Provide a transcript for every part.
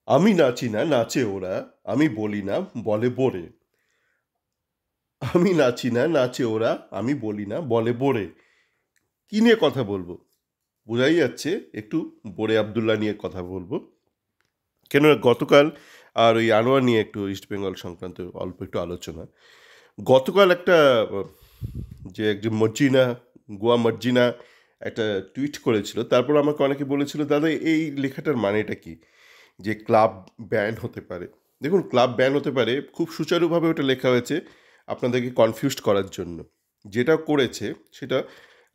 আমি নাচি না, নাচে ওরা। আমি বলি না, বলে বোরে। আমি নাচি না, নাচে ওরা। আমি বলি না, বলে বোরে। কি নিয়ে কথা বলবো? বোঝাই যাচ্ছে একটু বোরে আবদুল্লাহ নিয়ে কথা বলবো। কেননা গতকাল আর ওই আনোয়ার নিয়ে একটু ইস্ট বেঙ্গল সংক্রান্ত অল্প একটু আলোচনা। গতকাল একটা যে একজন মর্জিনা, গোয়া মর্জিনা একটা টুইট করেছিল। তারপর আমাকে অনেকে বলেছিল, দাদা এই লেখাটার মানেটা কি? যে ক্লাব ব্যান হতে পারে। দেখুন, ক্লাব ব্যান হতে পারে খুব সুচারুভাবে ওটা লেখা হয়েছে আপনাদেরকে কনফিউজড করার জন্য। যেটা করেছে সেটা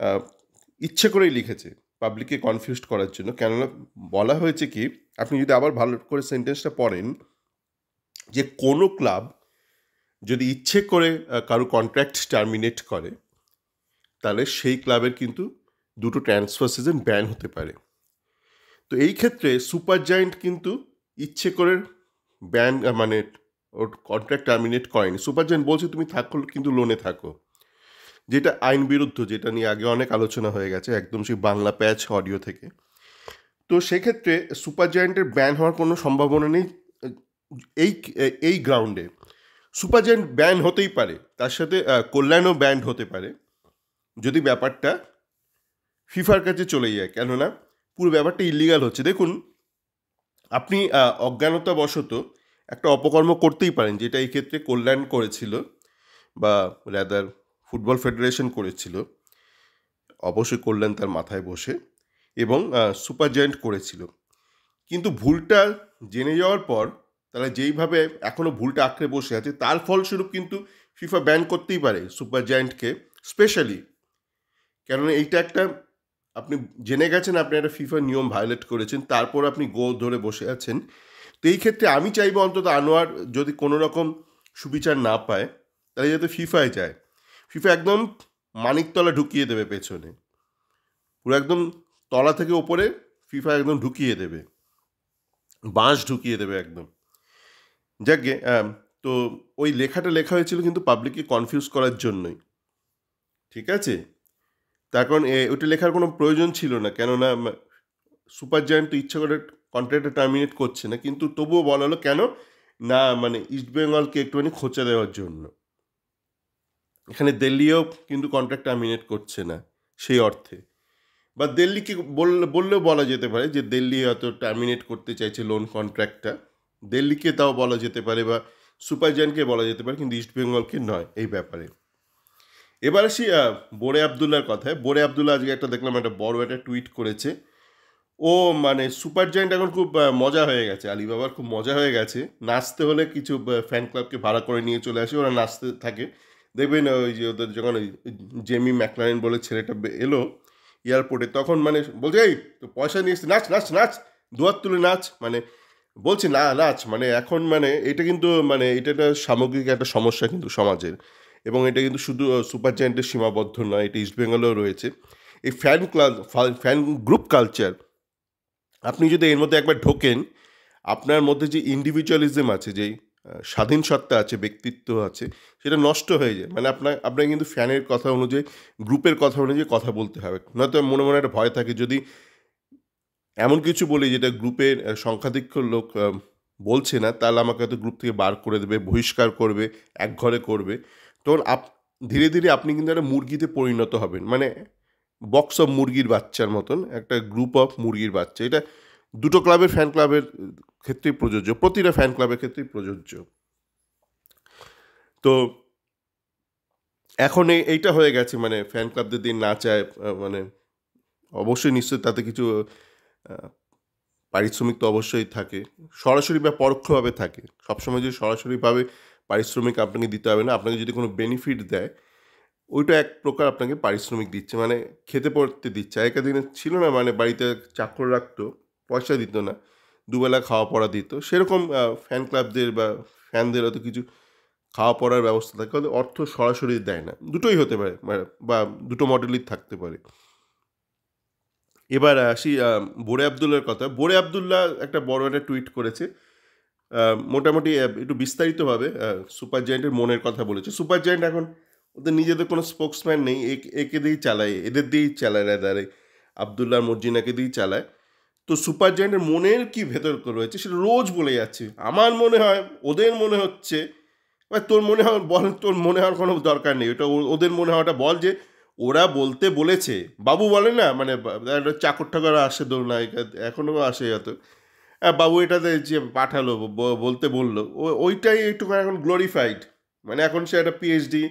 আহ, ইচ্ছে করেই লিখেছে পাবলিককে কনফিউজড করার জন্য। কেননা বলা হয়েছে কি, আপনি যদি আবার ভালো করে সেন্টেন্সটা পড়েন, যে কোনো ক্লাব যদি ইচ্ছে করে কারো কন্ট্রাক্ট টার্মিনেট করে, তাহলে সেই ক্লাবের কিন্তু দুটো ট্রান্সফার সিজন ব্যান হতে পারে। তো এই ক্ষেত্রে সুপার জায়েন্ট কিন্তু ইচ্ছে করে ব্যান মানে ওর কন্ট্রাক্ট টার্মিনেট করেনি। সুপার জায়েন্ট বলছে তুমি থাকো, কিন্তু লোনে থাকো, যেটা আইন বিরুদ্ধ, যেটা নিয়ে আগে অনেক আলোচনা হয়ে গেছে একদম সেই বাংলা প্যাচ অডিও থেকে। তো সেক্ষেত্রে সুপার জায়েন্টের ব্যান হওয়ার কোনো সম্ভাবনা নেই এই এই গ্রাউন্ডে। সুপার জায়েন্ট ব্যান হতেই পারে, তার সাথে কল্যাণও ব্যান্ড হতে পারে, যদি ব্যাপারটা ফিফার কাছে চলে যায়। কেননা পুরো ব্যাপারটা ইলিগাল হচ্ছে। দেখুন, আপনি অজ্ঞানতাবশত একটা অপকর্ম করতেই পারেন, যেটা এই ক্ষেত্রে কল্যাণ করেছিল, বা রাদার ফুটবল ফেডারেশন করেছিল, অবশ্যই কল্যাণ তার মাথায় বসে, এবং সুপার জায়েন্ট করেছিল। কিন্তু ভুলটা জেনে যাওয়ার পর তারা যেইভাবে এখনও ভুলটা আঁকড়ে বসে আছে, তার ফলস্বরূপ কিন্তু ফিফা ব্যান করতেই পারে সুপার জায়েন্টকে স্পেশালি। কেননা এইটা একটা, আপনি জেনে গেছেন আপনি একটা ফিফা নিয়ম ভায়োলেট করেছেন, তারপর আপনি গোল ধরে বসে আছেন। তো এই ক্ষেত্রে আমি চাইবো অন্তত আনোয়ার যদি কোনো রকম সুবিচার না পায়, তাহলে যাতে ফিফায় যায়। ফিফা একদম মানিকতলা ঢুকিয়ে দেবে পেছনে, পুরো একদম তলা থেকে ওপরে ফিফা একদম ঢুকিয়ে দেবে, বাঁশ ঢুকিয়ে দেবে একদম। যাকে তো ওই লেখাটা লেখা হয়েছিল কিন্তু পাবলিককে কনফিউজ করার জন্যই, ঠিক আছে? তার কারণ ওইটা লেখার কোনো প্রয়োজন ছিল না। কেননা সুপার জায়ান্ট তো ইচ্ছা করে কন্ট্রাক্টটা টার্মিনেট করছে না, কিন্তু তবুও বলা হলো কেন না, মানে ইস্টবেঙ্গলকে একটুখানি খোঁচা দেওয়ার জন্য। এখানে দিল্লিও কিন্তু কন্ট্রাক্ট টার্মিনেট করছে না সেই অর্থে। বা দিল্লিকে বললেও বলা যেতে পারে যে দিল্লি হয়তো টার্মিনেট করতে চাইছে লোন কন্ট্রাক্টটা, দিল্লিকে তাও বলা যেতে পারে, বা সুপার জায়ান্টকে বলা যেতে পারে, কিন্তু ইস্টবেঙ্গলকে নয় এই ব্যাপারে। এবার আসি বোরে আবদুল্লার কথায়। বোরে আবদুল্লা আজকে একটা দেখলাম, একটা বড় একটা টুইট করেছে। ও মানে সুপার জায়েন্ট এখন খুব মজা হয়ে গেছে, আলিবাবার খুব মজা হয়ে গেছে। নাচতে হলে কিছু ফ্যান ক্লাবকে ভাড়া করে নিয়ে চলে আসে, ওরা নাচতে থাকে। দেখবেন ওই যে ওদের যখন ওই জেমি ম্যাকলারেন বলে ছেলেটা এলো এয়ারপোর্টে, তখন মানে বলছে এই তো পয়সা নিয়ে এসছে, নাচ নাচ নাচ, দুয়ার তুলে নাচ, মানে বলছে না নাচ। মানে এখন মানে এটা কিন্তু মানে এটা একটা সামগ্রিক একটা সমস্যা কিন্তু সমাজের, এবং এটা কিন্তু শুধু সুপার জায়েন্টের সীমাবদ্ধ নয়, এটা ইস্টবেঙ্গলেও রয়েছে। এই fan club, fan group culture, আপনি যদি এর মধ্যে একবার ঢোকেন, আপনার মধ্যে যে ইন্ডিভিজুয়ালিজম আছে, যেই স্বাধীন সত্তা আছে, ব্যক্তিত্ব আছে, সেটা নষ্ট হয়ে যায়। মানে আপনার কিন্তু ফ্যানের কথা অনুযায়ী, গ্রুপের কথা অনুযায়ী কথা বলতে হবে, নয়তো মনে মনে একটা ভয় থাকে যদি এমন কিছু বলি যেটা গ্রুপের সংখ্যাধিক্য লোক বলছে না, তাহলে আমাকে হয়তো গ্রুপ থেকে বার করে দেবে, বহিষ্কার করবে, একঘরে করবে। তখন ধীরে ধীরে আপনি কিন্তু একটা মুরগিতে পরিণত হবেন, মানে বক্স অফ মুরগির বাচ্চার মতন, একটা গ্রুপ অফ মুরগির বাচ্চা। এটা দুটো ক্লাবের ফ্যান ক্লাবের ক্ষেত্রেই প্রযোজ্য, প্রতিটা ফ্যান ক্লাবের ক্ষেত্রেই প্রযোজ্য। তো এখন এইটা হয়ে গেছে, মানে ফ্যান ক্লাবদের দিন না চায় মানে অবশ্যই নিশ্চয়ই তাতে কিছু আহ, পারিশ্রমিক তো অবশ্যই থাকে, সরাসরি বা পরোক্ষভাবে থাকে। সবসময় যদি সরাসরিভাবে পারিশ্রমিক আপনাকে দিতে হবে না, আপনাকে যদি কোনো বেনিফিট দেয়, ওইটা এক প্রকার আপনাকে পারিশ্রমিক দিচ্ছে, মানে খেতে পড়তে দিচ্ছে। আগেকার দিনে ছিল না, মানে বাড়িতে চাকর রাখতো, পয়সা দিত না, দুবেলা খাওয়া পড়া দিত। সেরকম ফ্যান ক্লাবদের বা ফ্যানদের হয়তো কিছু খাওয়া পড়ার ব্যবস্থা থাকে, হয়তো অর্থ সরাসরি দেয় না। দুটোই হতে পারে, বা দুটো মডেলই থাকতে পারে। এবার আসি বোরে আবদুল্লার কথা। বোরে আবদুল্লাহ একটা বড় একটা টুইট করেছে, মোটামুটি একটু বিস্তারিতভাবে সুপার জায়েন্টের মনের কথা বলেছে। সুপার জায়েন্ট এখন ওদের নিজেদের কোনো স্পোক্সম্যান নেই, একে দিয়েই চালায়, এদের দিয়েই চালায়, রাদারে আবদুল্লাহ মর্জিনাকে দিয়েই চালায়। তো সুপার জায়েন্টের মনের কি ভেতর রয়েছে সেটা রোজ বলে যাচ্ছে। আমার মনে হয়, ওদের মনে হচ্ছে, এবার তোর মনে হয় বল, তোর মনে হওয়ার কোনো দরকার নেই। ওটা ওদের মনে হওয়াটা বল যে ওরা বলতে বলেছে। বাবু বলে না, মানে একটা চাকর ঠাকুর আসে দোলনায়, এখনও আসে হয়তো, বাবু এটাতে যে পাঠালো, বলতে বললো, ওইটাই একটু এখন গ্লোরিফাইড। মানে এখন সে একটা পিএইচডি,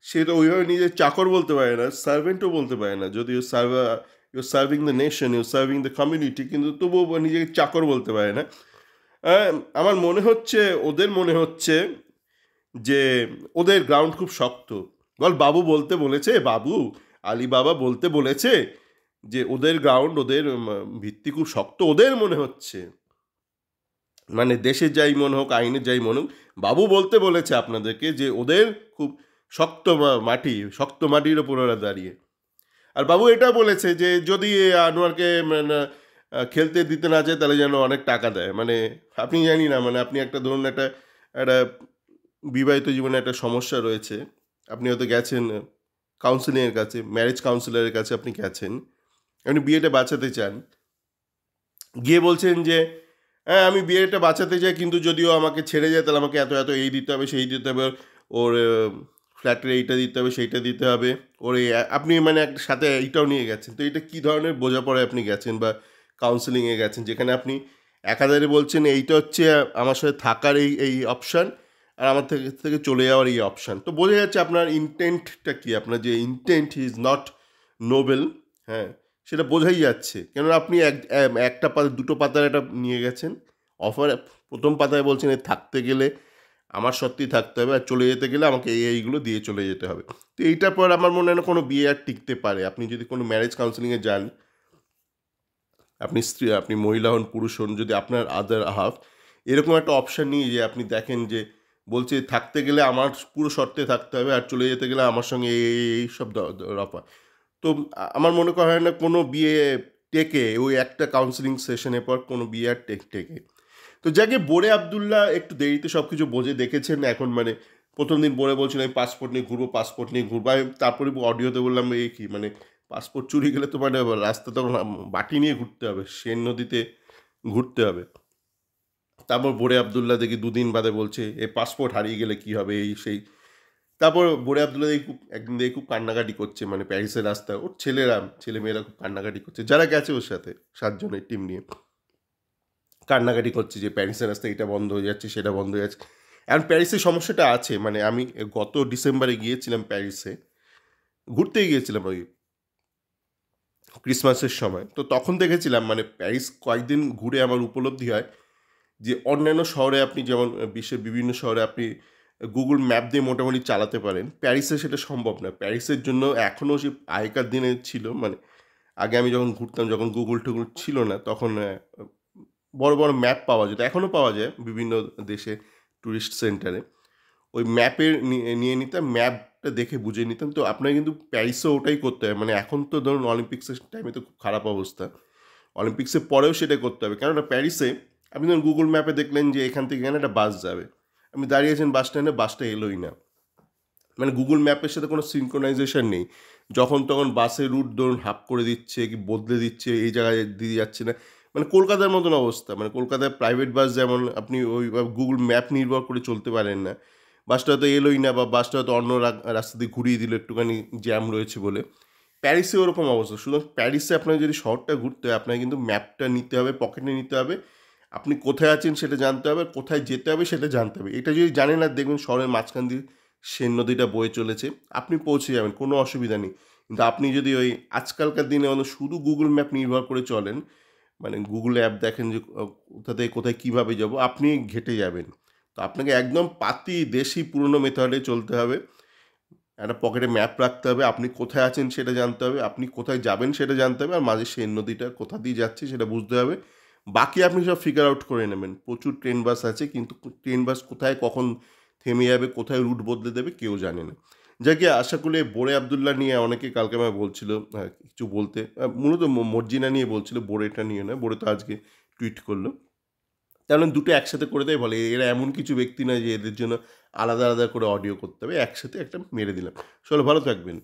সে তো ওইভাবে নিজের চাকর বলতে পারে না, সার্ভেন্টও বলতে পারে না, যদিও you serving the nation, you serving the community, কিন্তু তবুও নিজেকে চাকর বলতে পারে না। আমার মনে হচ্ছে, ওদের মনে হচ্ছে যে ওদের গ্রাউন্ড খুব শক্ত। বল, বাবু বলতে বলেছে, বাবু আলী বাবা বলতে বলেছে যে ওদের গ্রাউন্ড, ওদের ভিত্তি খুব শক্ত, ওদের মনে হচ্ছে। মানে দেশের যাই মনে হোক, আইনের যাই মনে হোক, বাবু বলতে বলেছে আপনাদেরকে যে ওদের খুব শক্ত মাটি, শক্ত মাটির ওপর ওরা দাঁড়িয়ে। আর বাবু এটা বলেছে যে যদি আনোয়ারকে মানে খেলতে দিতে না চায় তাহলে যেন অনেক টাকা দেয়। মানে আপনি জানি না, মানে আপনি একটা ধরুন একটা একটা বিবাহিত জীবনে একটা সমস্যা রয়েছে, আপনি হয়তো গেছেন কাউন্সিলিংয়ের কাছে, ম্যারেজ কাউন্সিলরের কাছে আপনি গেছেন, আপনি বিয়েটা বাঁচাতে চান, গিয়ে বলছেন যে হ্যাঁ আমি বিয়েটা বাঁচাতে চাই, কিন্তু যদিও আমাকে ছেড়ে যায় তাহলে আমাকে এত এত এই দিতে হবে, সেই দিতে হবে, ওর ফ্ল্যাটের এইটা দিতে হবে, সেইটা দিতে হবে, ওর এই আপনি মানে একটা সাথে এইটাও নিয়ে গেছেন। তো এটা কী ধরনের বোঝাপড়ায় আপনি গেছেন বা কাউন্সিলিংয়ে গেছেন, যেখানে আপনি একাধারে বলছেন এইটা হচ্ছে আমার সাথে থাকার এই এই অপশান, আর আমার থেকে থেকে চলে যাওয়ার এই অপশান। তো বোঝা যাচ্ছে আপনার ইন্টেন্টটা কী, আপনার যে ইন্টেন্ট ইজ নট নোবেল। হ্যাঁ, সেটা বোঝাই যাচ্ছে, কেননা আপনি একটা পাতা, দুটো পাতার একটা নিয়ে গেছেন অফার। প্রথম পাতায় বলছেন থাকতে গেলে আমার সত্যিই থাকতে হবে, আর চলে যেতে গেলে আমাকে এইগুলো দিয়ে চলে যেতে হবে। তো এইটার পর আমার মনে হয় না কোনো বিয়ে আর টিকতে পারে। আপনি যদি কোনো ম্যারেজ কাউন্সিলিংয়ে যান, আপনি স্ত্রী, আপনি মহিলা হন, পুরুষ হন, যদি আপনার আদার হাফ এরকম একটা অপশান নিয়ে যে আপনি দেখেন যে বলছে থাকতে গেলে আমার পুরো শর্তে থাকতে হবে, আর চলে যেতে গেলে আমার সঙ্গে এই সব রফা। তো আমার মনে করা হয় না কোনো বিয়ে টেকে, ওই একটা কাউন্সিলিং সেশনের পর কোনো বিয়ে আর টেকে। তো যাকে বোরে আবদুল্লাহ একটু দেরিতে সব কিছু বোঝে দেখেছেন, এখন মানে প্রথম দিন বোরে বলছিল আমি পাসপোর্ট নিয়ে ঘুরবো, পাসপোর্ট নিয়ে ঘুরবো, আমি তারপরে অডিওতে বললাম এই কি, মানে পাসপোর্ট চুরি গেলে তো মানে রাস্তা তখন বাটি নিয়ে ঘুরতে হবে, সেন নদীতে ঘুরতে হবে। তারপর বোরে আবদুল্লাহ দেখি দুদিন বাদে বলছে এই পাসপোর্ট হারিয়ে গেলে কি হবে, এই সেই। তারপর বোরে আবদুল্লাহ দেখি খুব একদিন দেখি খুব কান্নাকাটি করছে, মানে প্যারিসের রাস্তায় ওর ছেলেমেয়েরা খুব কান্নাকাটি করছে, যারা গেছে ওর সাথে 7 জনের টিম নিয়ে কান্নাকাটি করছে যে প্যারিসের রাস্তায় এটা বন্ধ হয়ে যাচ্ছে, সেটা বন্ধ হয়ে যাচ্ছে। এখন প্যারিসের সমস্যাটা আছে, মানে আমি গত ডিসেম্বরে গিয়েছিলাম প্যারিসে, ঘুরতে গিয়েছিলাম ওই ক্রিসমাসের সময়। তো তখন দেখেছিলাম মানে প্যারিস কয়েকদিন ঘুরে আমার উপলব্ধি হয় যে অন্যান্য শহরে আপনি যেমন বিশ্বের বিভিন্ন শহরে আপনি গুগল ম্যাপ দিয়ে মোটামুটি চালাতে পারেন, প্যারিসে সেটা সম্ভব না। প্যারিসের জন্য এখনও সে আগেকার দিনে ছিল, মানে আগে আমি যখন ঘুরতাম, যখন গুগল টুগল ছিল না, তখন বড় বড় ম্যাপ পাওয়া যেত, এখনও পাওয়া যায় বিভিন্ন দেশে ট্যুরিস্ট সেন্টারে। ওই ম্যাপের নিয়ে নিতাম, ম্যাপটা দেখে বুঝে নিতাম। তো আপনার কিন্তু প্যারিসেও ওটাই করতে হবে। মানে এখন তো ধরুন অলিম্পিক্সের টাইমে তো খুব খারাপ অবস্থা, অলিম্পিক্সের পরেও সেটা করতে হবে, কেননা প্যারিসে আপনি ধরুন গুগল ম্যাপে দেখলেন যে এখান থেকে এখানে একটা বাস যাবে, আপনি দাঁড়িয়েছেন বাস স্ট্যান্ডে, বাসটা এলোই না। মানে গুগল ম্যাপের সাথে কোনো সিনক্রোনাইজেশন নেই, যখন তখন বাসের রুট ধরুন হাফ করে দিচ্ছে, কি বদলে দিচ্ছে, এই জায়গায় দিয়ে যাচ্ছে না। মানে কলকাতার মতন অবস্থা, মানে কলকাতায় প্রাইভেট বাস যেমন আপনি ওই গুগল ম্যাপ নির্ভর করে চলতে পারেন না, বাসটা হয়তো এলোই না, বা বাসটা হয়তো অন্য রাস্তা দিয়ে ঘুরিয়ে দিল একটুখানি জ্যাম রয়েছে বলে। প্যারিসে ওরকম অবস্থা। সুতরাং প্যারিসে আপনার যদি শহরটা ঘুরতে হয়, আপনাকে কিন্তু ম্যাপটা নিতে হবে, পকেটে নিতে হবে, আপনি কোথায় আছেন সেটা জানতে হবে, কোথায় যেতে হবে সেটা জানতে হবে। এটা যদি জানেন, আর দেখবেন শহরের মাঝখান দিয়ে সেন নদীটা বয়ে চলেছে, আপনি পৌঁছে যাবেন, কোনো অসুবিধা নেই। কিন্তু আপনি যদি ওই আজকালকার দিনে শুধু গুগল ম্যাপ নির্ভর করে চলেন, মানে গুগল অ্যাপ দেখেন যে কোথা থেকে কোথায় কীভাবে যাব, আপনি ঘেঁটে যাবেন। তো আপনাকে একদম পাতি দেশি পুরনো মেথডে চলতে হবে, একটা পকেটে ম্যাপ রাখতে হবে, আপনি কোথায় আছেন সেটা জানতে হবে, আপনি কোথায় যাবেন সেটা জানতে হবে, আর মাঝে সেন নদীটা কোথা দিয়ে যাচ্ছে সেটা বুঝতে হবে। বাকি আপনি সব ফিগার আউট করে নেবেন। প্রচুর ট্রেন বাস আছে, কিন্তু ট্রেন বাস কোথায় কখন থেমে যাবে, কোথায় রুট বদলে দেবে কেউ জানে না। যাকে আশা করি বোরে আবদুল্লাহ নিয়ে অনেকে কালকে আমায় বলছিল কিছু বলতে, মূলত মর্জিনা নিয়ে বলছিল, বোরেটা নিয়ে নয়, বোরে তো আজকে টুইট করলো। তাহলে দুটো একসাথে করে দেয়, বলে এরা এমন কিছু ব্যক্তি নয় যে এদের জন্য আলাদা আলাদা করে অডিও করতে হবে, একসাথে একটা মেরে দিলাম। চলো, ভালো থাকবেন।